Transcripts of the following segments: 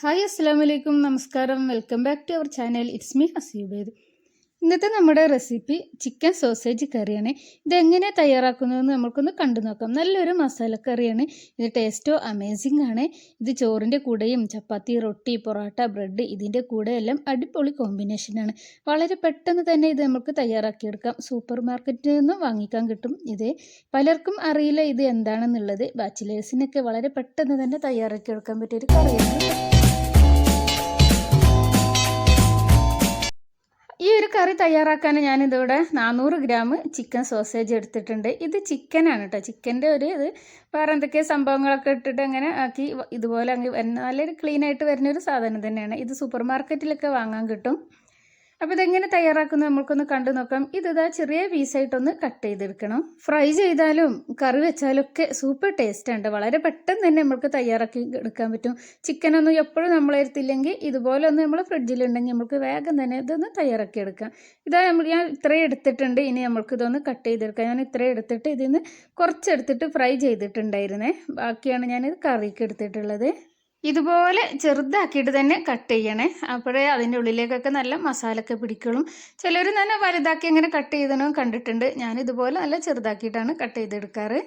Hi അസ്സലാമലൈക്കും നമസ്കാരം welcome back to our channel it's me Haseebed. ഇന്നത്തെ നമ്മുടെ റെസിപ്പി ചിക്കൻ സോസേജ് കറിയാണ്. ഇതെങ്ങനെ തയ്യാറാക്കുന്നതെന്ന് നമുക്കൊന്ന് കണ്ടു നോക്കാം. നല്ലൊരു മസാലക്കറിയാണ്. ഇത് ടേസ്റ്റോ അമേസിംഗ് ആണ്. ഇത് ചോറിൻ്റെ കൂടെയും ചപ്പാത്തി, റൊട്ടി, പൊറോട്ട, ബ്രെഡ് ഇതിൻ്റെ കൂടെ എല്ലാം അടിപൊളി കോമ്പിനേഷനാണ്. വളരെ പെട്ടെന്ന് തന്നെ ഇത് നമുക്ക് തയ്യാറാക്കിയെടുക്കാം. സൂപ്പർ മാർക്കറ്റിൽ നിന്നും വാങ്ങിക്കാൻ കിട്ടും. ഇത് പലർക്കും അറിയില്ല ഇത് എന്താണെന്നുള്ളത്. ബാച്ചിലേഴ്സിനൊക്കെ വളരെ പെട്ടെന്ന് തന്നെ തയ്യാറാക്കിയെടുക്കാൻ പറ്റിയൊരു കറിയാണ്. ഈ ഒരു കറി തയ്യാറാക്കാൻ ഞാനിതിവിടെ 400 ഗ്രാം ചിക്കൻ സോസേജ് എടുത്തിട്ടുണ്ട്. ഇത് ചിക്കനാണ് കേട്ടോ. ചിക്കൻ്റെ ഇത് വേറെ എന്തൊക്കെയോ സംഭവങ്ങളൊക്കെ ഇട്ടിട്ട് അങ്ങനെ ആക്കി ഇതുപോലെ അങ്ങ് നല്ലൊരു ക്ലീനായിട്ട് വരുന്നൊരു സാധനം തന്നെയാണ്. ഇത് സൂപ്പർ മാർക്കറ്റിലൊക്കെ വാങ്ങാൻ കിട്ടും. അപ്പോൾ ഇതെങ്ങനെ തയ്യാറാക്കുന്നത് നമുക്കൊന്ന് കണ്ടു നോക്കാം. ഇതിതാ ചെറിയ പീസായിട്ടൊന്ന് കട്ട് ചെയ്തെടുക്കണം. ഫ്രൈ ചെയ്താലും കറി വെച്ചാലും ഒക്കെ സൂപ്പർ ടേസ്റ്റാണ്. വളരെ പെട്ടെന്ന് തന്നെ നമുക്ക് തയ്യാറാക്കി എടുക്കാൻ പറ്റും. ചിക്കനൊന്നും എപ്പോഴും നമ്മളെടുത്തില്ലെങ്കിൽ ഇതുപോലെ ഒന്ന് നമ്മൾ ഫ്രിഡ്ജിലുണ്ടെങ്കിൽ നമുക്ക് വേഗം തന്നെ ഇതൊന്ന് തയ്യാറാക്കി എടുക്കാം. ഞാൻ ഇത്രയും എടുത്തിട്ടുണ്ട്. ഇനി നമുക്കിതൊന്ന് കട്ട് ചെയ്തെടുക്കാം. ഞാൻ ഇത്രയും എടുത്തിട്ട് ഇതിൽ നിന്ന് കുറച്ചെടുത്തിട്ട് ഫ്രൈ ചെയ്തിട്ടുണ്ടായിരുന്നേ. ബാക്കിയാണ് ഞാനിത് കറിക്ക് എടുത്തിട്ടുള്ളത്. ഇതുപോലെ ചെറുതാക്കിയിട്ട് തന്നെ കട്ട് ചെയ്യണേ. അപ്പോഴേ അതിൻ്റെ ഉള്ളിലേക്കൊക്കെ നല്ല മസാലയൊക്കെ പിടിക്കുള്ളൂ. ചിലർ തന്നെ വലുതാക്കി അങ്ങനെ കട്ട് ചെയ്തതും കണ്ടിട്ടുണ്ട്. ഞാനിതുപോലെ നല്ല ചെറുതാക്കിയിട്ടാണ് കട്ട് ചെയ്തെടുക്കാറ്.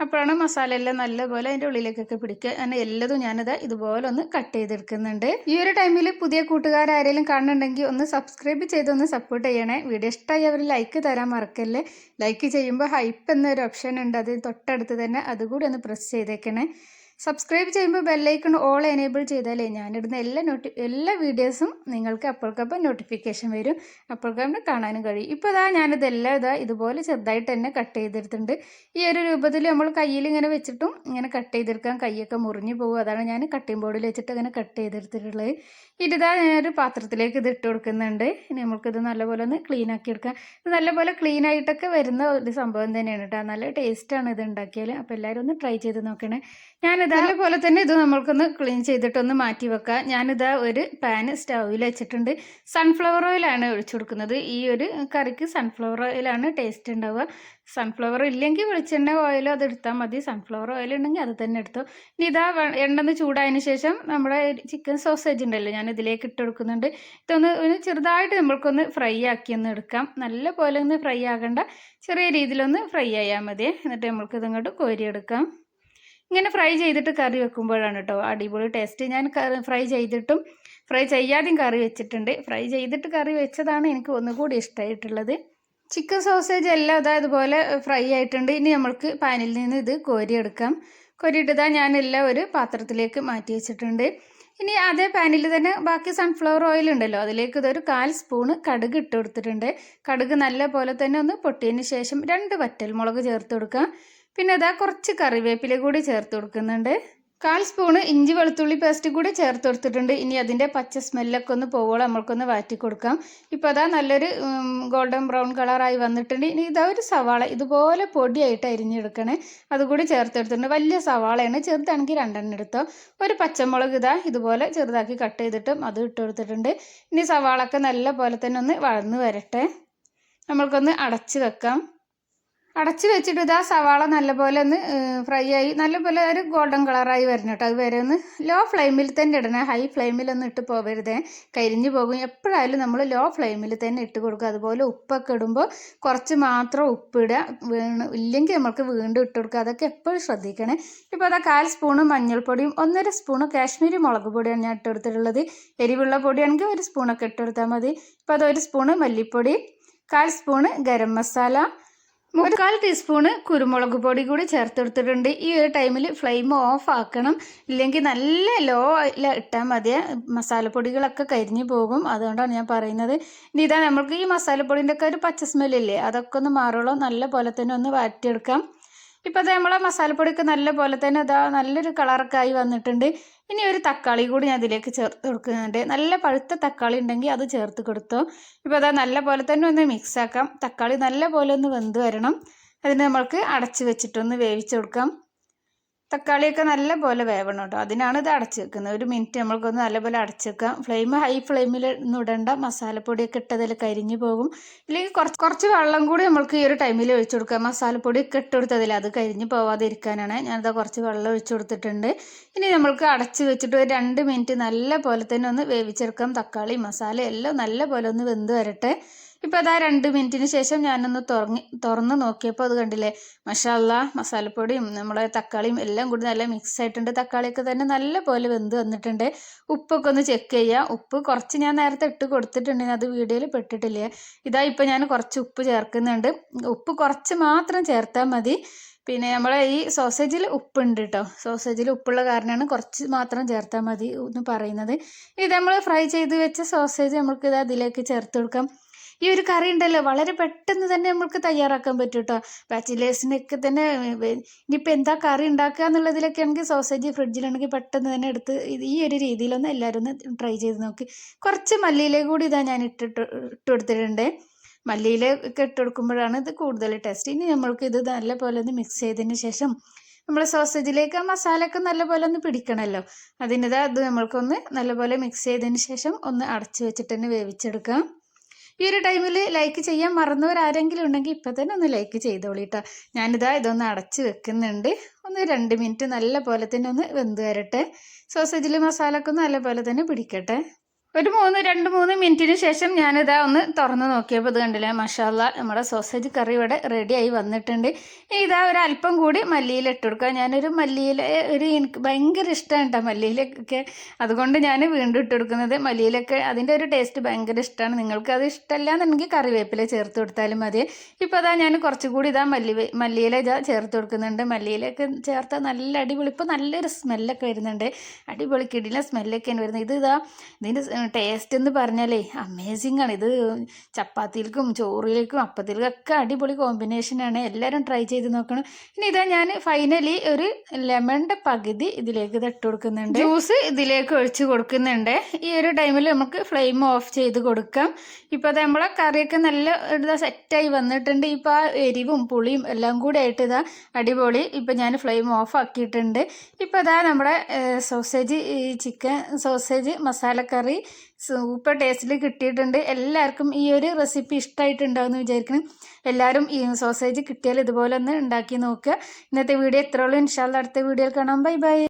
അപ്പോഴാണ് മസാല എല്ലാം നല്ലപോലെ അതിൻ്റെ ഉള്ളിലേക്കൊക്കെ പിടിക്കുക. അങ്ങനെ എല്ലാതും ഞാനിത് ഇതുപോലെ ഒന്ന് കട്ട് ചെയ്തെടുക്കുന്നുണ്ട്. ഈ ഒരു ടൈമിൽ പുതിയ കൂട്ടുകാരാരെങ്കിലും കാണുന്നുണ്ടെങ്കിൽ ഒന്ന് സബ്സ്ക്രൈബ് ചെയ്തൊന്ന് സപ്പോർട്ട് ചെയ്യണേ. വീഡിയോ ഇഷ്ടമായി അവർ ലൈക്ക് തരാൻ മറക്കല്ലേ. ലൈക്ക് ചെയ്യുമ്പോൾ ഹൈപ്പ് എന്നൊരു ഓപ്ഷൻ ഉണ്ട്, അത് തൊട്ടടുത്ത് തന്നെ അതുകൂടി ഒന്ന് പ്രസ് ചെയ്തേക്കണേ. സബ്സ്ക്രൈബ് ചെയ്യുമ്പോൾ ബെല്ലൈക്കൺ ഓൾ എനേബിൾ ചെയ്താലേ ഞാനിടുന്ന എല്ലാ വീഡിയോസും നിങ്ങൾക്ക് അപ്പോഴേക്കപ്പം നോട്ടിഫിക്കേഷൻ വരും. അപ്പോഴേക്കും കാണാനും കഴിയും. ഇപ്പോൾ ഞാനിതെല്ലാം ഇതുപോലെ ചെറുതായിട്ട് തന്നെ കട്ട് ചെയ്തെടുത്തിട്ടുണ്ട്. ഈ ഒരു രൂപത്തിൽ നമ്മൾ കയ്യിൽ ഇങ്ങനെ വെച്ചിട്ടും ഇങ്ങനെ കട്ട് ചെയ്തെടുക്കാൻ കൈയൊക്കെ മുറിഞ്ഞു പോകും. അതാണ് ഞാൻ കട്ടിംഗ് ബോർഡിൽ വെച്ചിട്ട് ഇങ്ങനെ കട്ട് ചെയ്തെടുത്തിട്ടുള്ളത്. ഞാനൊരു പാത്രത്തിലേക്ക് ഇത് ഇട്ട് കൊടുക്കുന്നുണ്ട്. ഇനി നമുക്കിത് നല്ലപോലെ ഒന്ന് ക്ലീൻ ആക്കി എടുക്കാം. ഇത് നല്ലപോലെ ക്ലീൻ ആയിട്ടൊക്കെ വരുന്ന ഒരു സംഭവം തന്നെയാണ് കേട്ടോ. നല്ല ടേസ്റ്റാണ് ഇത് ഉണ്ടാക്കിയാൽ. അപ്പോൾ എല്ലാവരും ഒന്ന് ട്രൈ ചെയ്ത് നോക്കണേ. അതേപോലെ തന്നെ ഇത് നമ്മൾക്കൊന്ന് ക്ലീൻ ചെയ്തിട്ടൊന്ന് മാറ്റി വെക്കാം. ഒരു പാന് സ്റ്റൗവിൽ വെച്ചിട്ടുണ്ട്. സൺഫ്ലവർ ഓയിലാണ് ഒഴിച്ചു കൊടുക്കുന്നത്. ഈ ഒരു കറിക്ക് സൺഫ്ലവർ ഓയിലാണ് ടേസ്റ്റ് ഉണ്ടാവുക. സൺഫ്ലവർ ഇല്ലെങ്കിൽ വെളിച്ചെണ്ണ ഓയിലോ അത് എടുത്താൽ മതി. സൺഫ്ലവർ ഓയിൽ ഉണ്ടെങ്കിൽ അത് തന്നെ എടുത്തോ. ഇനി എണ്ണ ചൂടായതിന് ശേഷം നമ്മുടെ ചിക്കൻ സോസേജ് ഉണ്ടല്ലോ ഞാൻ ഇതിലേക്ക് ഇട്ട് കൊടുക്കുന്നുണ്ട്. ഇതൊന്ന് ചെറുതായിട്ട് നമ്മൾക്കൊന്ന് ഫ്രൈ ആക്കിയൊന്ന് എടുക്കാം. നല്ല പോലെ ഒന്ന് ഫ്രൈ ആകേണ്ട, ചെറിയ രീതിയിലൊന്ന് ഫ്രൈ ആയാൽ മതി. എന്നിട്ട് നമ്മൾക്ക് ഇതിങ്ങോട്ട് കോരിയെടുക്കാം. ഇങ്ങനെ ഫ്രൈ ചെയ്തിട്ട് കറി വെക്കുമ്പോഴാണ് കേട്ടോ അടിപൊളി ടേസ്റ്റ്. ഞാൻ ഫ്രൈ ചെയ്തിട്ടും ഫ്രൈ ചെയ്യാതെയും കറി വെച്ചിട്ടുണ്ട്. ഫ്രൈ ചെയ്തിട്ട് കറി വെച്ചതാണ് എനിക്ക് ഒന്നുകൂടി ഇഷ്ടമായിട്ടുള്ളത്. ചിക്കൻ സോസേജ് എല്ലാം ഇതുപോലെ ഫ്രൈ ആയിട്ടുണ്ട്. ഇനി നമ്മൾക്ക് പാനിൽ നിന്ന് ഇത് കോരിയെടുക്കാം. കോരിയിട്ട് ഞാനെല്ലാം ഒരു പാത്രത്തിലേക്ക് മാറ്റി വെച്ചിട്ടുണ്ട്. ഇനി അതേ പാനിൽ തന്നെ ബാക്കി സൺഫ്ലവർ ഓയിൽ ഉണ്ടല്ലോ, അതിലേക്ക് ഇതൊരു 1/4 സ്പൂണ് കടുക് ഇട്ട് കൊടുത്തിട്ടുണ്ട്. കടുക് നല്ല പോലെ തന്നെ ഒന്ന് പൊട്ടിയതിന് ശേഷം 2 വറ്റൽമുളക് ചേർത്ത് കൊടുക്കാം. പിന്നെ കുറച്ച് കറിവേപ്പില കൂടി ചേർത്ത് കൊടുക്കുന്നുണ്ട്. 1/4 സ്പൂണ് ഇഞ്ചി വെളുത്തുള്ളി പേസ്റ്റ് കൂടി ചേർത്ത് കൊടുത്തിട്ടുണ്ട്. ഇനി അതിൻ്റെ പച്ച സ്മെല്ലൊക്കെ ഒന്ന് പോവുകയോളം നമ്മൾക്കൊന്ന് വാറ്റി കൊടുക്കാം. ഇപ്പോൾ നല്ലൊരു ഗോൾഡൻ ബ്രൗൺ കളറായി വന്നിട്ടുണ്ട്. ഇനി ഒരു സവാള ഇതുപോലെ പൊടിയായിട്ട് അരിഞ്ഞെടുക്കണേ. അതുകൂടി ചേർത്തെടുത്തിട്ടുണ്ട്. വലിയ സവാളയാണ്, ചെറുതാണെങ്കിൽ 2 എടുത്തോ. ഒരു പച്ചമുളക് ഇതുപോലെ ചെറുതാക്കി കട്ട് ചെയ്തിട്ടും അത് ഇട്ട് കൊടുത്തിട്ടുണ്ട്. ഇനി സവാളൊക്കെ നല്ല പോലെ തന്നെ ഒന്ന് വഴന്ന് വരട്ടെ. നമ്മൾക്കൊന്ന് അടച്ച് വെക്കാം. അടച്ച് വെച്ചിട്ട് സവാള നല്ലപോലെ ഒന്ന് ഫ്രൈ ആയി നല്ലപോലെ ഒരു ഗോൾഡൻ കളറായി വരണം കേട്ടോ. അത് വരെ ഒന്ന് ലോ ഫ്ലെയിമിൽ തന്നെ ഇടണേ. ഹൈ ഫ്ലെയിമിലൊന്നും ഇട്ട് പോകരുതേ, കരിഞ്ഞു പോകും. എപ്പോഴായാലും നമ്മൾ ലോ ഫ്ലെയിമിൽ തന്നെ ഇട്ട് കൊടുക്കുക. അതുപോലെ ഉപ്പൊക്കെ ഇടുമ്പോൾ കുറച്ച് മാത്രം ഉപ്പിടുക, ഇല്ലെങ്കിൽ നമ്മൾക്ക് വീണ്ടും ഇട്ട് കൊടുക്കുക. അതൊക്കെ എപ്പോഴും ശ്രദ്ധിക്കണേ. ഇപ്പോൾ 1/4 സ്പൂണ് മഞ്ഞൾപ്പൊടിയും 1.5 സ്പൂണ് കാശ്മീരി മുളക് പൊടിയാണ് ഞാൻ ഇട്ട് കൊടുത്തിട്ടുള്ളത്. എരിവുള്ള പൊടിയാണെങ്കിൽ 1 സ്പൂണൊക്കെ ഇട്ട് കൊടുത്താൽ മതി. ഇപ്പോൾ 1 സ്പൂണ് മല്ലിപ്പൊടി, 1/4 സ്പൂണ് ഗരം മസാല, 1/4 ടീസ്പൂണ് കുരുമുളക് പൊടി കൂടി ചേർത്ത് കൊടുത്തിട്ടുണ്ട്. ഈ ഒരു ടൈമിൽ ഫ്ലെയിം ഓഫ് ആക്കണം, ഇല്ലെങ്കിൽ നല്ല ലോ ഇട്ടാൽ മതി. മസാലപ്പൊടികളൊക്കെ കരിഞ്ഞു പോകും. അതുകൊണ്ടാണ് ഞാൻ പറയുന്നത്. ഇനി നമ്മൾക്ക് ഈ മസാലപ്പൊടിൻ്റെ ഒക്കെ ഒരു പച്ച സ്മെല്ലില്ലേ, അതൊക്കെ ഒന്ന് മാറുള്ളൂ. നല്ല പോലെ തന്നെ ഒന്ന് വാറ്റിയെടുക്കാം. ഇപ്പോൾ നമ്മളെ മസാലപ്പൊടിയൊക്കെ നല്ല പോലെ തന്നെ നല്ലൊരു കളറൊക്കെ ആയി വന്നിട്ടുണ്ട്. ഇനി ഒരു തക്കാളി കൂടി ഞാൻ ഇതിലേക്ക് ചേർത്ത് കൊടുക്കുന്നുണ്ട്. നല്ല പഴുത്ത തക്കാളി ഉണ്ടെങ്കിൽ അത് ചേർത്ത് കൊടുത്തോ. ഇപ്പോൾ നല്ല പോലെ തന്നെ ഒന്ന് മിക്സ് ആക്കാം. തക്കാളി നല്ല പോലെ ഒന്ന് വെന്ത് വരണം. അതിന് നമ്മൾക്ക് അടച്ച് വെച്ചിട്ടൊന്ന് വേവിച്ച് കൊടുക്കാം. തക്കാളിയൊക്കെ നല്ല പോലെ വേവണം കേട്ടോ. അതിനാണ് ഇത് അടച്ച് വെക്കുന്നത്. 1 മിനിറ്റ് നമ്മൾക്കൊന്ന് നല്ലപോലെ അടച്ച് വെക്കാം. ഫ്ലെയിം ഹൈ ഫ്ലെയിമിൽ ഒന്നും ഇടണ്ട. മസാലപ്പൊടിയൊക്കെ ഇട്ടതിൽ കരിഞ്ഞു പോകും. ഇല്ലെങ്കിൽ കുറച്ച് വെള്ളം കൂടി നമ്മൾക്ക് ഈ ഒരു ടൈമിൽ ഒഴിച്ചു കൊടുക്കാം. മസാലപ്പൊടിയൊക്കെ ഇട്ട് കൊടുത്തതിൽ അത് കരിഞ്ഞു പോവാതെ ഇരിക്കാനാണ്. ഞാനിതാ കുറച്ച് വെള്ളം ഒഴിച്ചു കൊടുത്തിട്ടുണ്ട്. ഇനി നമ്മൾക്ക് അടച്ച് വെച്ചിട്ട് ഒരു 2 മിനിറ്റ് നല്ല പോലെ തന്നെ ഒന്ന് വേവിച്ചെടുക്കാം. തക്കാളി മസാല എല്ലാം നല്ല പോലെ ഒന്ന് വെന്ത് വരട്ടെ. ഇപ്പോൾ അതാ 2 മിനിറ്റിന് ശേഷം ഞാനൊന്ന് തുറന്ന് നോക്കിയപ്പോൾ അത് കണ്ടില്ലേ, മാഷാ അല്ലാ, മസാലപ്പൊടിയും നമ്മുടെ തക്കാളിയും എല്ലാം കൂടി നല്ല മിക്സ് ആയിട്ടുണ്ട്. തക്കാളിയൊക്കെ തന്നെ നല്ല പോലെ വെന്ത് വന്നിട്ടുണ്ട്. ഉപ്പൊക്കെ ഒന്ന് ചെക്ക് ചെയ്യുക. ഉപ്പ് കുറച്ച് ഞാൻ നേരത്തെ ഇട്ട് കൊടുത്തിട്ടുണ്ടെങ്കിൽ അത് വീഡിയോയിൽ പെട്ടിട്ടില്ലേ. ഇതാ ഇപ്പോൾ ഞാൻ കുറച്ച് ഉപ്പ് ചേർക്കുന്നുണ്ട്. ഉപ്പ് കുറച്ച് മാത്രം ചേർത്താൽ മതി. പിന്നെ നമ്മളെ ഈ സോസേജിൽ ഉപ്പുണ്ട് കേട്ടോ. സോസേജിൽ ഉപ്പുള്ള കാരണമാണ് കുറച്ച് മാത്രം ചേർത്താൽ മതി എന്ന് പറയുന്നത്. ഇത് നമ്മൾ ഫ്രൈ ചെയ്ത് വെച്ച സോസേജ് നമുക്ക് ഇത് അതിലേക്ക് ചേർത്ത് കൊടുക്കാം. ഈ ഒരു കറി ഉണ്ടല്ലോ വളരെ പെട്ടെന്ന് തന്നെ നമുക്ക് തയ്യാറാക്കാൻ പറ്റും കേട്ടോ. ബാച്ചിലേഴ്സിനൊക്കെ തന്നെ ഇനിയിപ്പോൾ എന്താ കറി ഉണ്ടാക്കുക എന്നുള്ളതിലൊക്കെ ആണെങ്കിൽ സോസേജ് ഫ്രിഡ്ജിലുണ്ടെങ്കിൽ പെട്ടെന്ന് തന്നെ എടുത്ത് ഈ ഒരു രീതിയിലൊന്ന് എല്ലാവരും ഒന്ന് ട്രൈ ചെയ്ത് നോക്കി. കുറച്ച് മല്ലിയില കൂടി ഇതാ ഞാൻ ഇട്ട് കൊടുത്തിട്ടുണ്ട്. മല്ലിയില ഒക്കെ ഇട്ട് കൊടുക്കുമ്പോഴാണ് ഇത് കൂടുതൽ ടേസ്റ്റ്. ഇനി നമ്മൾക്ക് ഇത് നല്ല പോലെ ഒന്ന് മിക്സ് ചെയ്തതിന് ശേഷം നമ്മൾ സോസേജിലേക്ക് ആ മസാലയൊക്കെ നല്ലപോലെ ഒന്ന് പിടിക്കണമല്ലോ. അതിൻ്റെതാ അത് നമ്മൾക്കൊന്ന് നല്ലപോലെ മിക്സ് ചെയ്തതിന് ശേഷം ഒന്ന് അടച്ച് വെച്ചിട്ട് തന്നെ വേവിച്ചെടുക്കാം. ഈ ഒരു ടൈമിൽ ലൈക്ക് ചെയ്യാൻ മറന്നവരാരെങ്കിലും ഉണ്ടെങ്കിൽ ഇപ്പം തന്നെ ഒന്ന് ലൈക്ക് ചെയ്തോളൂ കേട്ടോ. ഞാനിതാ ഇതൊന്ന് അടച്ച് വെക്കുന്നുണ്ട്. ഒന്ന് 2 മിനിറ്റ് നല്ല പോലെ തന്നെ ഒന്ന് വെന്ത് വരട്ടെ. സോസേജിൽ മസാലയൊക്കെ ഒന്ന് നല്ല പോലെ തന്നെ പിടിക്കട്ടെ. ഒരു 2-3 മിനിറ്റിന് ശേഷം ഞാനിതാ ഒന്ന് തുറന്ന് നോക്കിയപ്പോൾ ഇത് കണ്ടില്ലേ, മാഷാ അല്ലാ, നമ്മുടെ സോസേജ് കറി ഇവിടെ റെഡിയായി വന്നിട്ടുണ്ട്. ഇതാ ഒരല്പം കൂടി മല്ലിയില ഇട്ട് കൊടുക്കുക. ഞാനൊരു മല്ലിയില എനിക്ക് ഭയങ്കര ഇഷ്ടമാണ് കേട്ടോ മല്ലിയിലൊക്കെ. അതുകൊണ്ട് ഞാൻ വീണ്ടും ഇട്ട് കൊടുക്കുന്നത്. മല്ലിയിലൊക്കെ അതിൻ്റെ ഒരു ടേസ്റ്റ് ഭയങ്കര ഇഷ്ടമാണ്. നിങ്ങൾക്ക് അത് ഇഷ്ടമല്ല എന്നുണ്ടെങ്കിൽ കറിവേപ്പില ചേർത്ത് കൊടുത്താലും മതി. ഇപ്പോൾ അതാ ഞാൻ കുറച്ചുകൂടി ഇതാ മല്ലിയില ഇതാ ചേർത്ത് കൊടുക്കുന്നുണ്ട്. മല്ലിയിലൊക്കെ ചേർത്താൽ നല്ല അടിപൊളി, ഇപ്പോൾ നല്ലൊരു സ്മെല്ലൊക്കെ വരുന്നുണ്ട്. അടിപൊളി കിടിലൻ സ്മെല്ലൊക്കെയാണ് വരുന്നത്. ഇതിൻ്റെ ടേസ്റ്റ് എന്ന് പറഞ്ഞാലേ അമേസിംഗ് ആണ്. ഇത് ചപ്പാത്തിയിലേക്കും ചോറിലേക്കും അപ്പത്തിലേക്കൊക്കെ അടിപൊളി കോമ്പിനേഷനാണ്. എല്ലാവരും ട്രൈ ചെയ്ത് നോക്കണം. ഇനി ഇതാ ഞാൻ ഫൈനലി ഒരു ലെമണിൻ്റെ പകുതി ഇതിലേക്ക് ഇട്ട് കൊടുക്കുന്നുണ്ട്. ജ്യൂസ് ഇതിലേക്ക് ഒഴിച്ച് കൊടുക്കുന്നുണ്ട്. ഈ ഒരു ടൈമിൽ നമുക്ക് ഫ്ലെയിം ഓഫ് ചെയ്ത് കൊടുക്കാം. ഇപ്പോൾ അത് നമ്മളെ കറിയൊക്കെ നല്ല ഇതാ സെറ്റായി വന്നിട്ടുണ്ട്. ഇപ്പോൾ ആ എരിവും പുളിയും എല്ലാം കൂടി ആയിട്ട് ഇതാ അടിപൊളി. ഇപ്പോൾ ഞാൻ ഫ്ലെയിം ഓഫ് ആക്കിയിട്ടുണ്ട്. ഇപ്പോൾ ഇതാ നമ്മുടെ സോസേജ് ചിക്കൻ സോസേജ് മസാലക്കറി സൂപ്പർ ടേസ്റ്റിൽ കിട്ടിയിട്ടുണ്ട്. എല്ലാവർക്കും ഈ ഒരു റെസിപ്പി ഇഷ്ടമായിട്ടുണ്ടാവുമെന്ന് വിചാരിക്കണം. എല്ലാവരും ഈ സോസേജ് കിട്ടിയാൽ ഇതുപോലെ ഒന്ന് ഉണ്ടാക്കി നോക്കുക. ഇന്നത്തെ വീഡിയോ ഇത്രയുള്ളൂ. ഇൻഷാ അല്ലാ അടുത്ത വീഡിയോയിൽ കാണാം. Bye bye.